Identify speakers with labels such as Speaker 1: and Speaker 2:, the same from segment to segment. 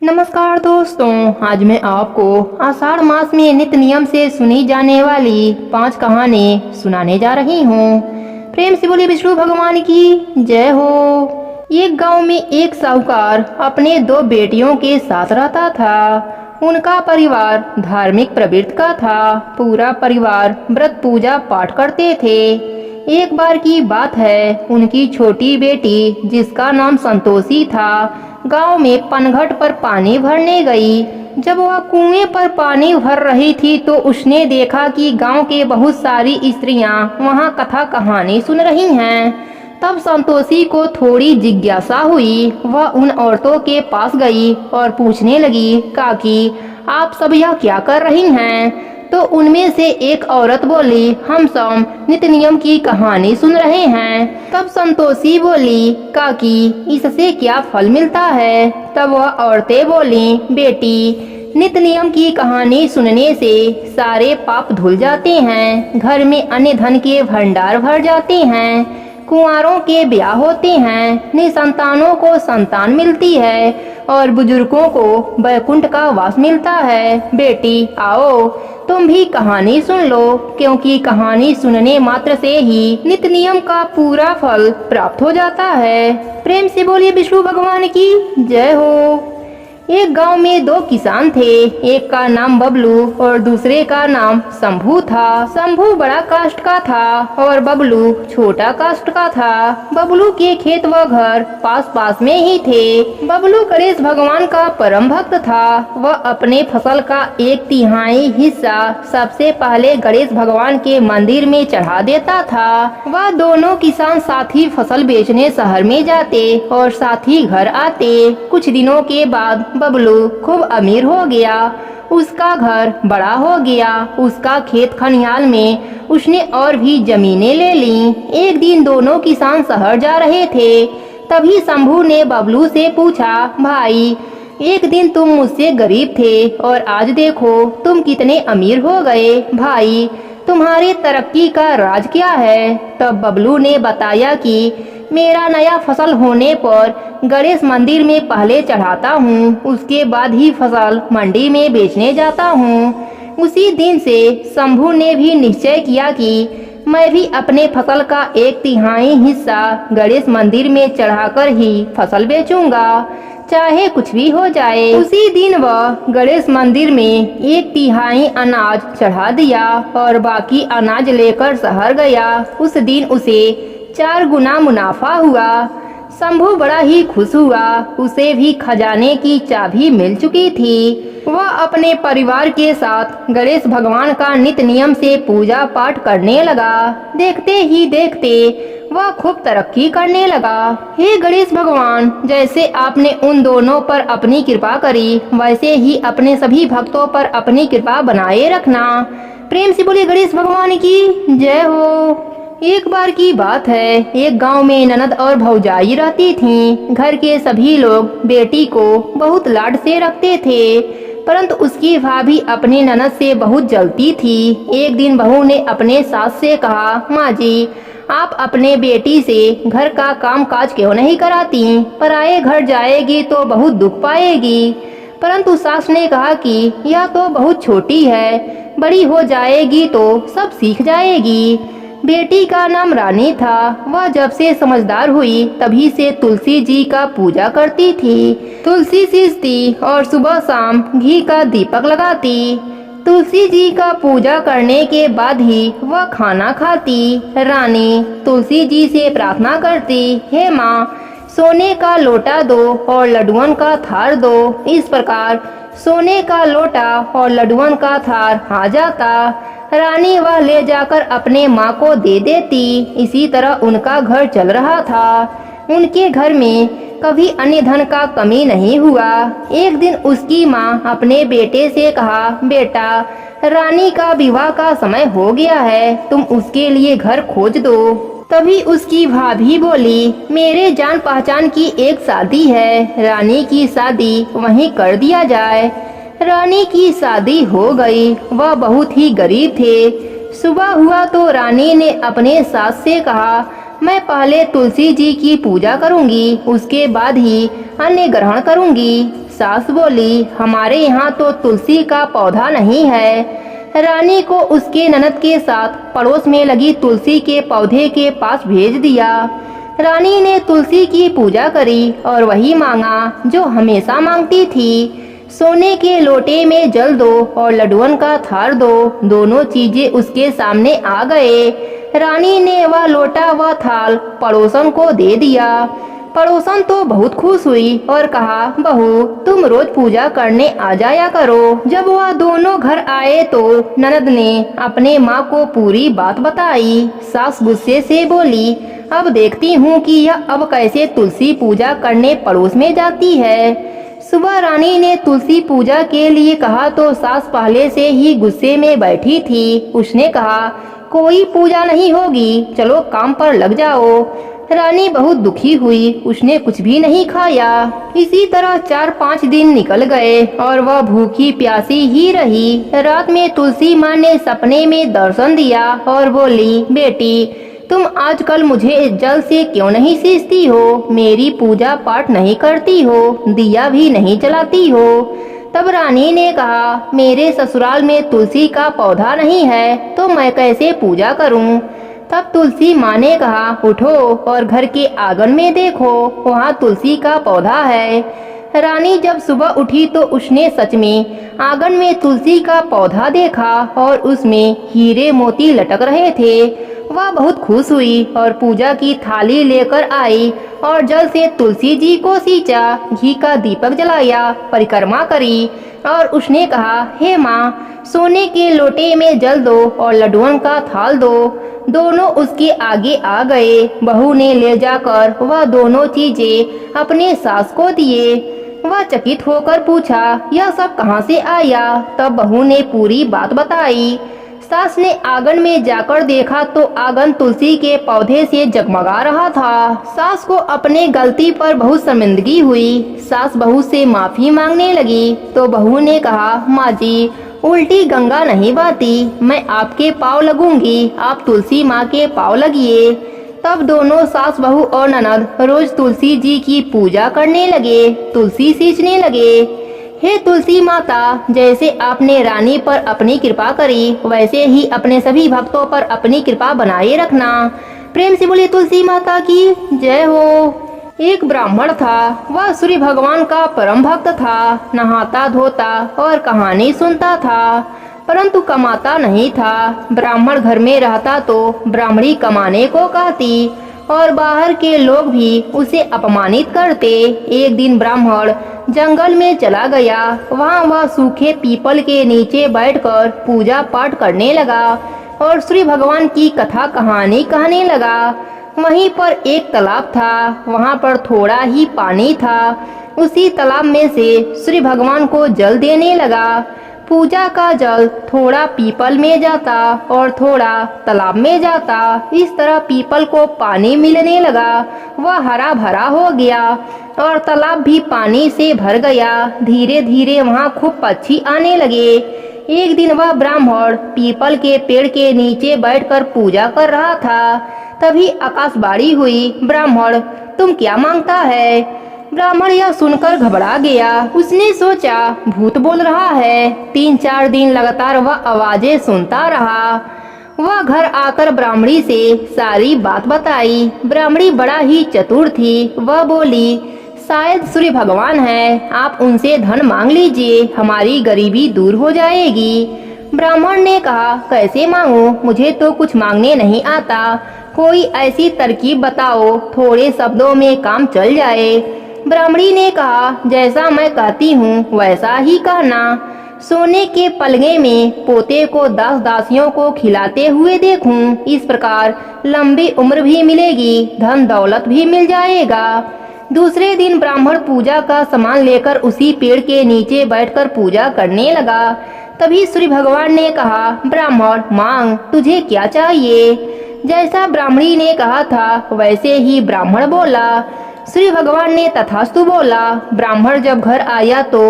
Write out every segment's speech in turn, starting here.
Speaker 1: नमस्कार दोस्तों, आज मैं आपको आषाढ़ मास में नित्य नियम से सुनी जाने वाली 5 कहानी सुनाने जा रही हूँ। प्रेम से बोले विष्णु भगवान की जय हो। एक गांव में एक साहूकार अपने 2 बेटियों के साथ रहता था। उनका परिवार धार्मिक प्रवृत्ति का था। पूरा परिवार व्रत पूजा पाठ करते थे। एक बार की बात है, उनकी छोटी बेटी जिसका नाम संतोषी था, गांव में पनघट पर पानी भरने गई। जब वह कुएं पर पानी भर रही थी तो उसने देखा कि गांव के बहुत सारी स्त्रियां वहां कथा कहानी सुन रही हैं। तब संतोषी को थोड़ी जिज्ञासा हुई। वह उन औरतों के पास गई और पूछने लगी, काकी आप सब यह क्या कर रही हैं? तो उनमें से एक औरत बोली, हम सब नित्य नियम की कहानी सुन रहे हैं। तब संतोषी बोली, काकी इससे क्या फल मिलता है? तब वह औरतें बोली, बेटी नित्य नियम की कहानी सुनने से सारे पाप धुल जाते हैं, घर में अन्न धन के भंडार भर जाते हैं, कुंवारों के ब्याह होते हैं, निसंतानों को संतान मिलती है और बुजुर्गों को वैकुंठ का वास मिलता है। बेटी आओ तुम भी कहानी सुन लो, क्योंकि कहानी सुनने मात्र से ही नित्य नियम का पूरा फल प्राप्त हो जाता है। प्रेम से बोलिए विष्णु भगवान की जय हो। एक गांव में 2 किसान थे। एक का नाम बबलू और दूसरे का नाम शंभू था। शंभू बड़ा कास्ट का था और बबलू छोटा कास्ट का था। बबलू के खेत व घर पास पास में ही थे। बबलू गणेश भगवान का परम भक्त था। वह अपने फसल का 1/3 हिस्सा सबसे पहले गणेश भगवान के मंदिर में चढ़ा देता था। वह दोनों किसान साथ ही फसल बेचने शहर में जाते और साथ ही घर आते। कुछ दिनों के बाद बबलू खूब अमीर हो गया। उसका घर बड़ा हो गया। उसका खेत खलिहान में उसने और भी जमीनें ले ली। एक दिन दोनों किसान शहर जा रहे थे। तभी शंभू ने बबलू से पूछा, भाई एक दिन तुम मुझसे गरीब थे और आज देखो तुम कितने अमीर हो गए। भाई तुम्हारी तरक्की का राज क्या है? तब बबलू ने बताया कि मेरा नया फसल होने पर गणेश मंदिर में पहले चढ़ाता हूँ, उसके बाद ही फसल मंडी में बेचने जाता हूँ। उसी दिन से शंभू ने भी निश्चय किया कि मैं भी अपने फसल का 1/3 हिस्सा गणेश मंदिर में चढ़ाकर ही फसल बेचूंगा, चाहे कुछ भी हो जाए। उसी दिन वह गणेश मंदिर में 1/3 अनाज चढ़ा दिया और बाकी अनाज लेकर शहर गया। उस दिन उसे 4 गुना मुनाफा हुआ। शंभू बड़ा ही खुश हुआ। उसे भी खजाने की चाबी मिल चुकी थी। वह अपने परिवार के साथ गणेश भगवान का नित्य नियम से पूजा पाठ करने लगा। देखते ही देखते वह खूब तरक्की करने लगा। हे गणेश भगवान, जैसे आपने उन दोनों पर अपनी कृपा करी, वैसे ही अपने सभी भक्तों पर अपनी कृपा बनाए रखना। प्रेम से बोले गणेश भगवान की जय हो। एक बार की बात है, एक गांव में ननद और भौजाई रहती थीं। घर के सभी लोग बेटी को बहुत लाड से रखते थे, परंतु उसकी भाभी अपनी ननद से बहुत जलती थी। एक दिन बहू ने अपने सास से कहा, माँ जी आप अपने बेटी से घर का काम काज क्यों नहीं कराती? पराए घर जाएगी तो बहुत दुख पाएगी। परंतु सास ने कहा कि यह तो बहुत छोटी है, बड़ी हो जाएगी तो सब सीख जाएगी। बेटी का नाम रानी था। वह जब से समझदार हुई तभी से तुलसी जी का पूजा करती थी। तुलसी सींचती और सुबह शाम घी का दीपक लगाती। तुलसी जी का पूजा करने के बाद ही वह खाना खाती। रानी तुलसी जी से प्रार्थना करती, हे माँ सोने का लोटा दो और लड्डुअन का थार दो। इस प्रकार सोने का लोटा और लड्डुअन का थार आ जाता। रानी वह ले जाकर अपने माँ को दे देती। इसी तरह उनका घर चल रहा था। उनके घर में कभी अन्य धन का कमी नहीं हुआ। एक दिन उसकी माँ अपने बेटे से कहा, बेटा रानी का विवाह का समय हो गया है, तुम उसके लिए घर खोज दो। तभी उसकी भाभी बोली, मेरे जान पहचान की एक शादी है, रानी की शादी वहीं कर दिया जाए। रानी की शादी हो गई। वह बहुत ही गरीब थे। सुबह हुआ तो रानी ने अपने सास से कहा, मैं पहले तुलसी जी की पूजा करूंगी, उसके बाद ही अन्न ग्रहण करूंगी। सास बोली, हमारे यहाँ तो तुलसी का पौधा नहीं है। रानी को उसके ननद के साथ पड़ोस में लगी तुलसी के पौधे के पास भेज दिया। रानी ने तुलसी की पूजा करी और वही मांगा जो हमेशा मांगती थी। सोने के लोटे में जल दो और लड्डुअन का थार दो। दोनों चीजें उसके सामने आ गए। रानी ने वह लोटा व थाल पड़ोसन को दे दिया। पड़ोसन तो बहुत खुश हुई और कहा, बहू तुम रोज पूजा करने आ जाया करो। जब वह दोनों घर आए तो ननद ने अपने माँ को पूरी बात बताई। सास गुस्से से बोली, अब देखती हूँ कि यह अब कैसे तुलसी पूजा करने पड़ोस में जाती है। सुबह रानी ने तुलसी पूजा के लिए कहा तो सास पहले से ही गुस्से में बैठी थी। उसने कहा, कोई पूजा नहीं होगी, चलो काम पर लग जाओ। रानी बहुत दुखी हुई। उसने कुछ भी नहीं खाया। इसी तरह 4-5 दिन निकल गए और वह भूखी प्यासी ही रही। रात में तुलसी माँ ने सपने में दर्शन दिया और बोली, बेटी तुम आजकल मुझे जल से क्यों नहीं सींचती हो? मेरी पूजा पाठ नहीं करती हो, दिया भी नहीं जलाती हो। तब रानी ने कहा, मेरे ससुराल में तुलसी का पौधा नहीं है तो मैं कैसे पूजा करूं? तब तुलसी माँ ने कहा, उठो और घर के आंगन में देखो, वहाँ तुलसी का पौधा है। रानी जब सुबह उठी तो उसने सच में आंगन में तुलसी का पौधा देखा और उसमें हीरे मोती लटक रहे थे। वह बहुत खुश हुई और पूजा की थाली लेकर आई और जल से तुलसी जी को सींचा, घी का दीपक जलाया, परिक्रमा करी और उसने कहा, हे माँ सोने के लोटे में जल दो और लड्डुअन का थाल दो। दोनों उसके आगे आ गए। बहू ने ले जाकर वह दोनों चीजें अपने सास को दिए। वह चकित होकर पूछा, यह सब कहाँ से आया? तब बहू ने पूरी बात बताई। सास ने आंगन में जाकर देखा तो आंगन तुलसी के पौधे से जगमगा रहा था। सास को अपने गलती पर बहुत शर्मिंदगी हुई। सास बहू से माफी मांगने लगी तो बहू ने कहा, माँ जी उल्टी गंगा नहीं बहती, मैं आपके पाँव लगूंगी, आप तुलसी माँ के पाँव लगिए। तब दोनों सास बहू और ननद रोज तुलसी जी की पूजा करने लगे, तुलसी सींचने लगे। हे तुलसी माता, जैसे आपने रानी पर अपनी कृपा करी वैसे ही अपने सभी भक्तों पर अपनी कृपा बनाए रखना। प्रेम से बोले तुलसी माता की जय हो। एक ब्राह्मण था। वह सूर्य भगवान का परम भक्त था। नहाता धोता और कहानी सुनता था परंतु कमाता नहीं था। ब्राह्मण घर में रहता तो ब्राह्मणी कमाने को कहती और बाहर के लोग भी उसे अपमानित करते। एक दिन ब्राह्मण जंगल में चला गया। वहाँ वह सूखे पीपल के नीचे बैठकर पूजा पाठ करने लगा और सूर्य भगवान की कथा कहानी कहने लगा। वहीं पर एक तालाब था। वहाँ पर थोड़ा ही पानी था। उसी तालाब में से सूर्य भगवान को जल देने लगा। पूजा का जल थोड़ा पीपल में जाता और थोड़ा तालाब में जाता। इस तरह पीपल को पानी मिलने लगा। वह हरा भरा हो गया और तालाब भी पानी से भर गया। धीरे धीरे वहाँ खूब पक्षी आने लगे। एक दिन वह ब्राह्मण पीपल के पेड़ के नीचे बैठकर पूजा कर रहा था। तभी आकाशवाणी हुई, ब्राह्मण तुम क्या मांगता है? ब्राह्मण यह सुनकर घबरा गया। उसने सोचा भूत बोल रहा है। 3-4 दिन लगातार वह आवाजें सुनता रहा। वह घर आकर ब्राह्मणी से सारी बात बताई। ब्राह्मणी बड़ा ही चतुर थी। वह बोली, शायद सूर्य भगवान है, आप उनसे धन मांग लीजिए, हमारी गरीबी दूर हो जाएगी। ब्राह्मण ने कहा, कैसे मांगूं? मुझे तो कुछ मांगने नहीं आता। कोई ऐसी तरकीब बताओ थोड़े शब्दों में काम चल जाए। ब्राह्मणी ने कहा, जैसा मैं कहती हूँ वैसा ही कहना। सोने के पलंगे में पोते को दास दासियों को खिलाते हुए देखूं, इस प्रकार लंबी उम्र भी मिलेगी, धन दौलत भी मिल जाएगा। दूसरे दिन ब्राह्मण पूजा का सामान लेकर उसी पेड़ के नीचे बैठकर पूजा करने लगा। तभी सूर्य भगवान ने कहा, ब्राह्मण मांग, तुझे क्या चाहिए? जैसा ब्राह्मणी ने कहा था वैसे ही ब्राह्मण बोला, श्री भगवान ने तथास्तु बोला। ब्राह्मण जब घर आया तो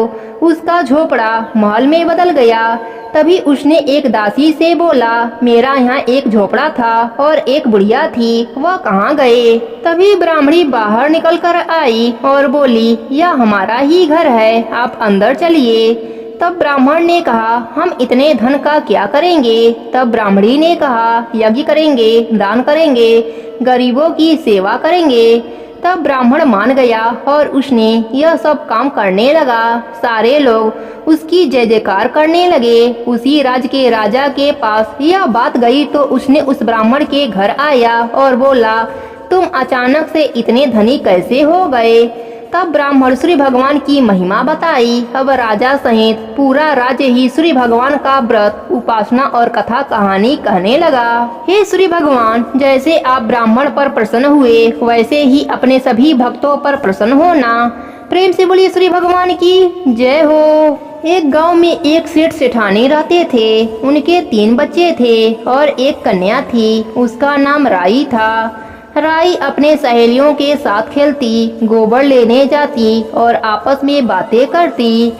Speaker 1: उसका झोपड़ा महल में बदल गया। तभी उसने एक दासी से बोला, मेरा यहाँ एक झोपड़ा था और एक बुढ़िया थी, वह कहाँ गए? तभी ब्राह्मणी बाहर निकल कर आई और बोली, यह हमारा ही घर है, आप अंदर चलिए। तब ब्राह्मण ने कहा, हम इतने धन का क्या करेंगे? तब ब्राह्मणी ने कहा, यज्ञ करेंगे, दान करेंगे, गरीबों की सेवा करेंगे। तब ब्राह्मण मान गया और उसने यह सब काम करने लगा। सारे लोग उसकी जय जयकार करने लगे। उसी राज्य के राजा के पास यह बात गई तो उसने उस ब्राह्मण के घर आया और बोला, तुम अचानक से इतने धनी कैसे हो गए? तब ब्राह्मण श्री भगवान की महिमा बताई। अब राजा सहित पूरा राज्य ही श्री भगवान का व्रत, उपासना और कथा कहानी कहने लगा। हे श्री भगवान, जैसे आप ब्राह्मण पर प्रसन्न हुए वैसे ही अपने सभी भक्तों पर प्रसन्न होना। प्रेम से बोलिए श्री भगवान की जय हो। एक गांव में एक सेठ सेठानी रहते थे। उनके 3 बच्चे थे और एक कन्या थी। उसका नाम राई था। राई अपने सहेलियों के साथ खेलती, गोबर लेने जाती और आपस में बातें करती।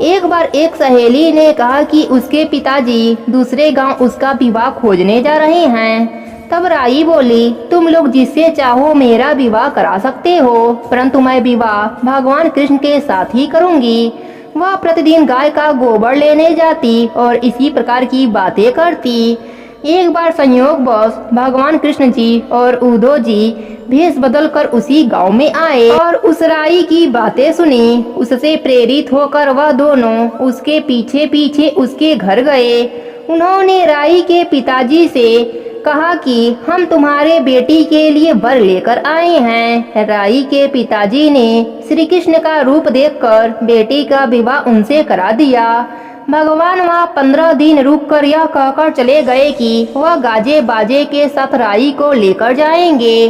Speaker 1: एक बार एक सहेली ने कहा कि उसके पिताजी दूसरे गांव उसका विवाह खोजने जा रहे हैं। तब राई बोली, तुम लोग जिससे चाहो मेरा विवाह करा सकते हो, परंतु मैं विवाह भगवान कृष्ण के साथ ही करूंगी। वह प्रतिदिन गाय का गोबर लेने जाती और इसी प्रकार की बातें करती। एक बार संयोगवश भगवान कृष्ण जी और उद्धव जी भेष बदल कर उसी गांव में आए और उस राई की बातें सुनी। उससे प्रेरित होकर वह दोनों उसके पीछे पीछे उसके घर गए। उन्होंने राई के पिताजी से कहा कि हम तुम्हारे बेटी के लिए वर लेकर आए हैं। राई के पिताजी ने श्री कृष्ण का रूप देखकर बेटी का विवाह उनसे करा दिया। भगवान वहाँ 15 दिन रुक कर यह कहकर चले गए कि वह गाजे बाजे के साथ राई को लेकर जाएंगे।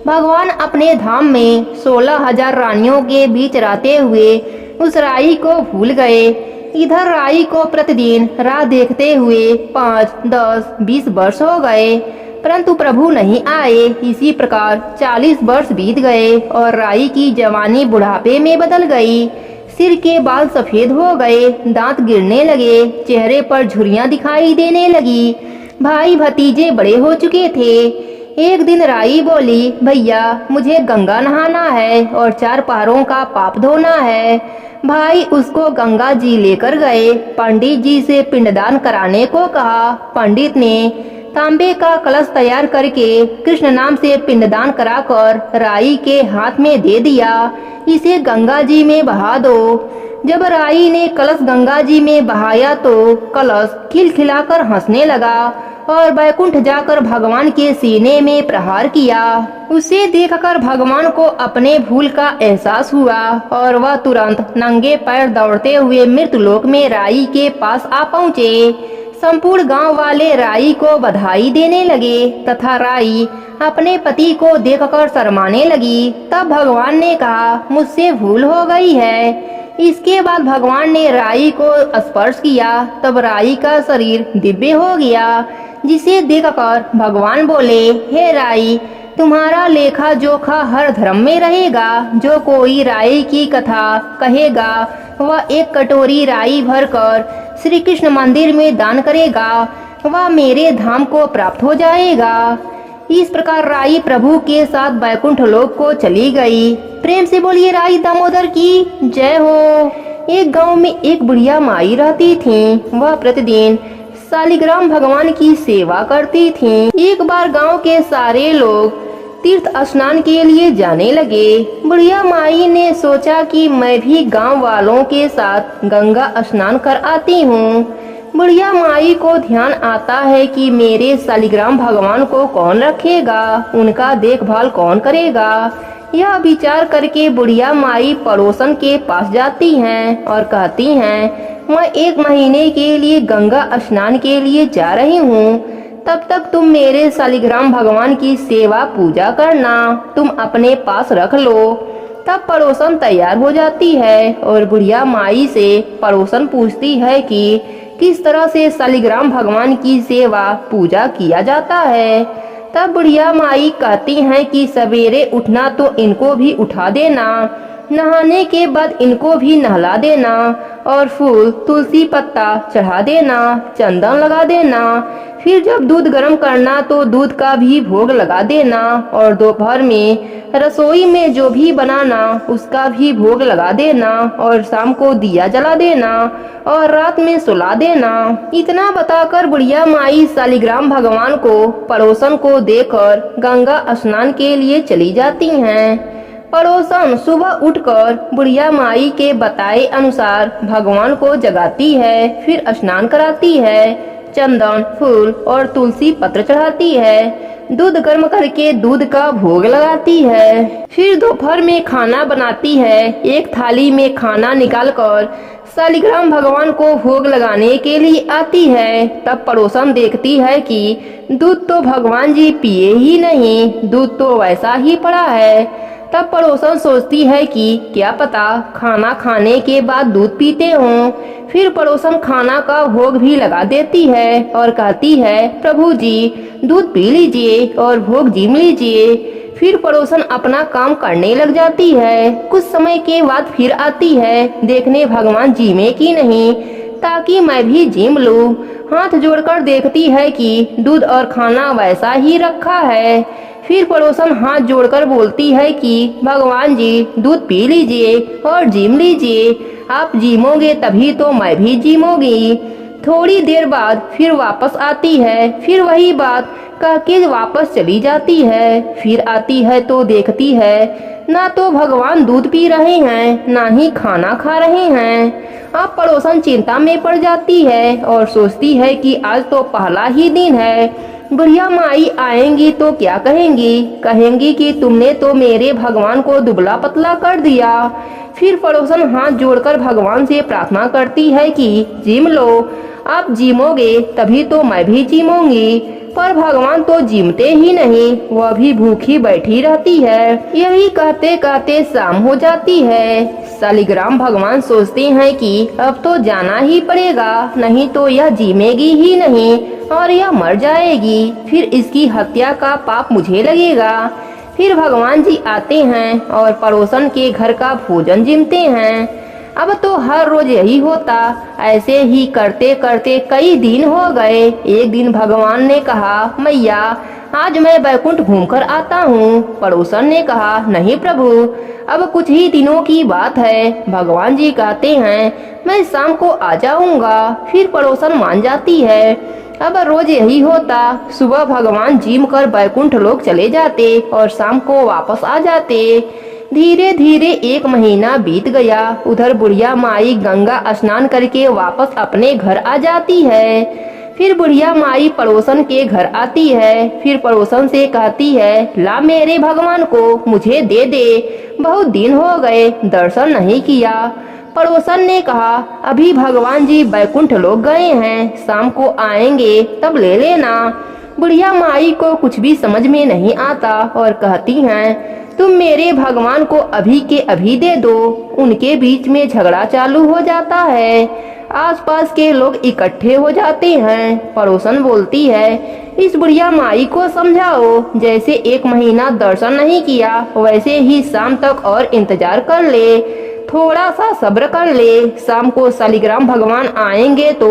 Speaker 1: भगवान अपने धाम में 16,000 रानियों के बीच रहते हुए उस राई को भूल गए। इधर राई को प्रतिदिन राह देखते हुए 5, 10, 20 वर्ष हो गए, परंतु प्रभु नहीं आए। इसी प्रकार 40 वर्ष बीत गए और राई की जवानी बुढ़ापे में बदल गई। सिर के बाल सफेद हो गए, दांत गिरने लगे, चेहरे पर झुर्रियां दिखाई देने लगी। भाई भतीजे बड़े हो चुके थे। एक दिन राई बोली, भैया मुझे गंगा नहाना है और 4 पहाड़ों का पाप धोना है। भाई उसको गंगा जी लेकर गए। पंडित जी से पिंडदान कराने को कहा। पंडित ने तांबे का कलश तैयार करके कृष्ण नाम से पिंडदान कराकर राई के हाथ में दे दिया, इसे गंगा जी में बहा दो। जब राई ने कलश गंगा जी में बहाया तो कलश खिलखिलाकर हंसने लगा और बैकुंठ जाकर भगवान के सीने में प्रहार किया। उसे देखकर भगवान को अपने भूल का एहसास हुआ और वह तुरंत नंगे पैर दौड़ते हुए मृत्युलोक में राई के पास आ पहुँचे। संपूर्ण गांव वाले राई को बधाई देने लगे तथा राई अपने पति को देखकर शर्माने लगी। तब भगवान ने कहा, मुझसे भूल हो गई है। इसके बाद भगवान ने राई को स्पर्श किया, तब राई का शरीर दिव्य हो गया, जिसे देखकर भगवान बोले, हे राई, तुम्हारा लेखा जोखा हर धर्म में रहेगा। जो कोई राई की कथा कहेगा वह 1 कटोरी राई भरकर श्री कृष्ण मंदिर में दान करेगा, वह मेरे धाम को प्राप्त हो जाएगा। इस प्रकार राई प्रभु के साथ बैकुंठ लोक को चली गई। प्रेम से बोलिए राई दामोदर की जय हो। एक गांव में एक बुढ़िया माई रहती थी। वह प्रतिदिन शालिग्राम भगवान की सेवा करती थी। एक बार गांव के सारे लोग तीर्थ स्नान के लिए जाने लगे। बुढ़िया माई ने सोचा कि मैं भी गांव वालों के साथ गंगा स्नान कर आती हूँ। बुढ़िया माई को ध्यान आता है कि मेरे शालिग्राम भगवान को कौन रखेगा, उनका देखभाल कौन करेगा। यह विचार करके बुढ़िया माई पड़ोसन के पास जाती हैं और कहती हैं, मैं 1 महीने के लिए गंगा स्नान के लिए जा रही हूँ, तब तक तुम मेरे शालिग्राम भगवान की सेवा पूजा करना, तुम अपने पास रख लो। तब पड़ोसन तैयार हो जाती है और बुढ़िया माई से पड़ोसन पूछती है कि किस तरह से शालिग्राम भगवान की सेवा पूजा किया जाता है। तब बुढ़िया माई कहती हैं कि सवेरे उठना तो इनको भी उठा देना, नहाने के बाद इनको भी नहला देना और फूल तुलसी पत्ता चढ़ा देना, चंदन लगा देना। फिर जब दूध गर्म करना तो दूध का भी भोग लगा देना और दोपहर में रसोई में जो भी बनाना उसका भी भोग लगा देना और शाम को दिया जला देना और रात में सुला देना। इतना बताकर बुढ़िया माई शालिग्राम भगवान को पड़ोसन को देकर गंगा स्नान के लिए चली जाती हैं। पड़ोसन सुबह उठकर बुढ़िया माई के बताए अनुसार भगवान को जगाती है, फिर स्नान कराती है, चंदन फूल और तुलसी पत्र चढ़ाती है, दूध गर्म करके दूध का भोग लगाती है। फिर दोपहर में खाना बनाती है। एक थाली में खाना निकालकर शालिग्राम भगवान को भोग लगाने के लिए आती है। तब पड़ोसन देखती है कि दूध तो भगवान जी पिए ही नहीं, दूध तो वैसा ही पड़ा है। तब पड़ोसन सोचती है कि क्या पता खाना खाने के बाद दूध पीते हों। फिर पड़ोसन खाना का भोग भी लगा देती है और कहती है, प्रभु जी दूध पी लीजिए और भोग जीम लीजिए। फिर पड़ोसन अपना काम करने लग जाती है। कुछ समय के बाद फिर आती है देखने भगवान जीमे की नहीं, ताकि मैं भी जीम लूं। हाथ जोड़कर देखती है कि दूध और खाना वैसा ही रखा है। फिर पड़ोसन हाथ जोड़कर बोलती है कि भगवान जी दूध पी लीजिए और जीम लीजिए, आप जीमोगे तभी तो मैं भी जीमूंगी। थोड़ी देर बाद फिर वापस आती है, फिर वही बात कह के वापस चली जाती है। फिर आती है तो देखती है ना तो भगवान दूध पी रहे हैं ना ही खाना खा रहे हैं। अब पड़ोसन चिंता में पड़ जाती है और सोचती है कि आज तो पहला ही दिन है, बुढ़िया माई आएंगी तो क्या कहेंगी, कहेंगी कि तुमने तो मेरे भगवान को दुबला पतला कर दिया। फिर पड़ोसन हाथ जोड़कर भगवान से प्रार्थना करती है कि जिम लो, आप जीमोगे तभी तो मैं भी जीमूंगी। पर भगवान तो जीमते ही नहीं, वह भी भूखी बैठी रहती है। यही कहते कहते शाम हो जाती है। शालिग्राम भगवान सोचते हैं कि अब तो जाना ही पड़ेगा, नहीं तो यह जीमेगी ही नहीं और यह मर जाएगी, फिर इसकी हत्या का पाप मुझे लगेगा। फिर भगवान जी आते हैं और पड़ोसन के घर का भोजन जिमते हैं। अब तो हर रोज यही होता। ऐसे ही करते करते कई दिन हो गए। एक दिन भगवान ने कहा, मैया आज मैं बैकुंठ घूमकर आता हूँ। पड़ोसन ने कहा, नहीं प्रभु, अब कुछ ही दिनों की बात है। भगवान जी कहते हैं, मैं शाम को आ जाऊंगा। फिर पड़ोसन मान जाती है। अब रोज यही होता। सुबह भगवान जिम कर बैकुंठ लोग चले जाते और शाम को वापस आ जाते। धीरे धीरे 1 महीना बीत गया। उधर बुढ़िया माई गंगा स्नान करके वापस अपने घर आ जाती है। फिर बुढ़िया माई पड़ोसन के घर आती है। फिर पड़ोसन से कहती है, ला मेरे भगवान को मुझे दे दे, बहुत दिन हो गए दर्शन नहीं किया। पड़ोसन ने कहा, अभी भगवान जी बैकुंठ लोग गए हैं, शाम को आएंगे तब ले लेना। बुढ़िया माई को कुछ भी समझ में नहीं आता और कहती हैं, तुम मेरे भगवान को अभी के अभी दे दो। उनके बीच में झगड़ा चालू हो जाता है। आसपास के लोग इकट्ठे हो जाते हैं। पड़ोसन बोलती है, इस बुढ़िया माई को समझाओ, जैसे 1 महीना दर्शन नहीं किया वैसे ही शाम तक और इंतजार कर ले, थोड़ा सा सब्र कर ले। शाम को शालिग्राम भगवान आएंगे तो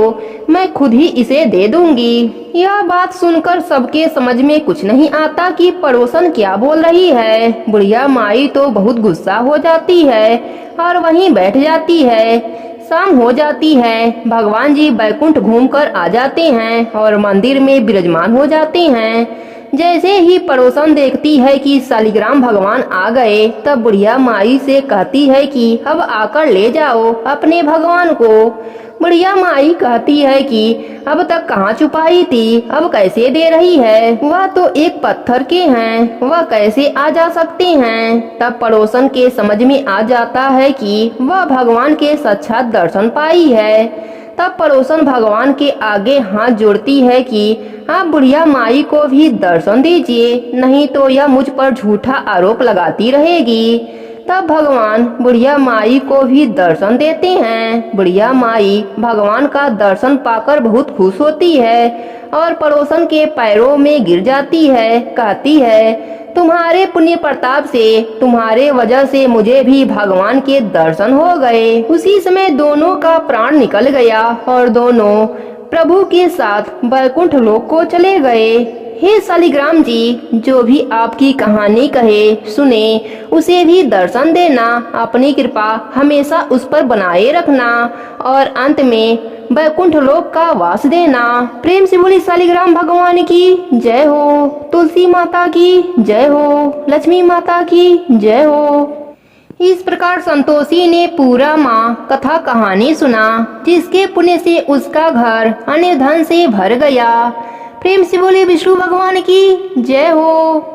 Speaker 1: मैं खुद ही इसे दे दूंगी। यह बात सुनकर सबके समझ में कुछ नहीं आता कि पड़ोसन क्या बोल रही है। बुढ़िया माई तो बहुत गुस्सा हो जाती है और वहीं बैठ जाती है। शाम हो जाती है। भगवान जी बैकुंठ घूमकर आ जाते हैं और मंदिर में विराजमान हो जाते हैं। जैसे ही पड़ोसन देखती है कि शालिग्राम भगवान आ गए, तब बुढ़िया माई से कहती है कि अब आकर ले जाओ अपने भगवान को। बुढ़िया माई कहती है कि अब तक कहाँ छुपाई थी, अब कैसे दे रही है, वह तो एक पत्थर के हैं, वह कैसे आ जा सकते हैं। तब पड़ोसन के समझ में आ जाता है कि वह भगवान के साक्षात दर्शन पाई है। तब पड़ोसन भगवान के आगे हाथ जोड़ती है कि आप बुढ़िया माई को भी दर्शन दीजिए, नहीं तो यह मुझ पर झूठा आरोप लगाती रहेगी। तब भगवान बुढ़िया माई को भी दर्शन देते हैं। बुढ़िया माई भगवान का दर्शन पाकर बहुत खुश होती है और पड़ोसन के पैरों में गिर जाती है। कहती है, तुम्हारे पुण्य प्रताप से, तुम्हारे वजह से मुझे भी भगवान के दर्शन हो गए। उसी समय दोनों का प्राण निकल गया और दोनों प्रभु के साथ वैकुंठ लोक को चले गए। हे शालिग्राम जी, जो भी आपकी कहानी कहे सुने उसे भी दर्शन देना, अपनी कृपा हमेशा उस पर बनाए रखना और अंत में वैकुंठ लोक का वास देना। प्रेम से बोली शालिग्राम भगवान की जय हो, तुलसी माता की जय हो, लक्ष्मी माता की जय हो। इस प्रकार संतोषी ने पूरा माँ कथा कहानी सुना, जिसके पुण्य से उसका घर अन्य धन से भर गया। प्रेम से बोले विष्णु भगवान की जय हो।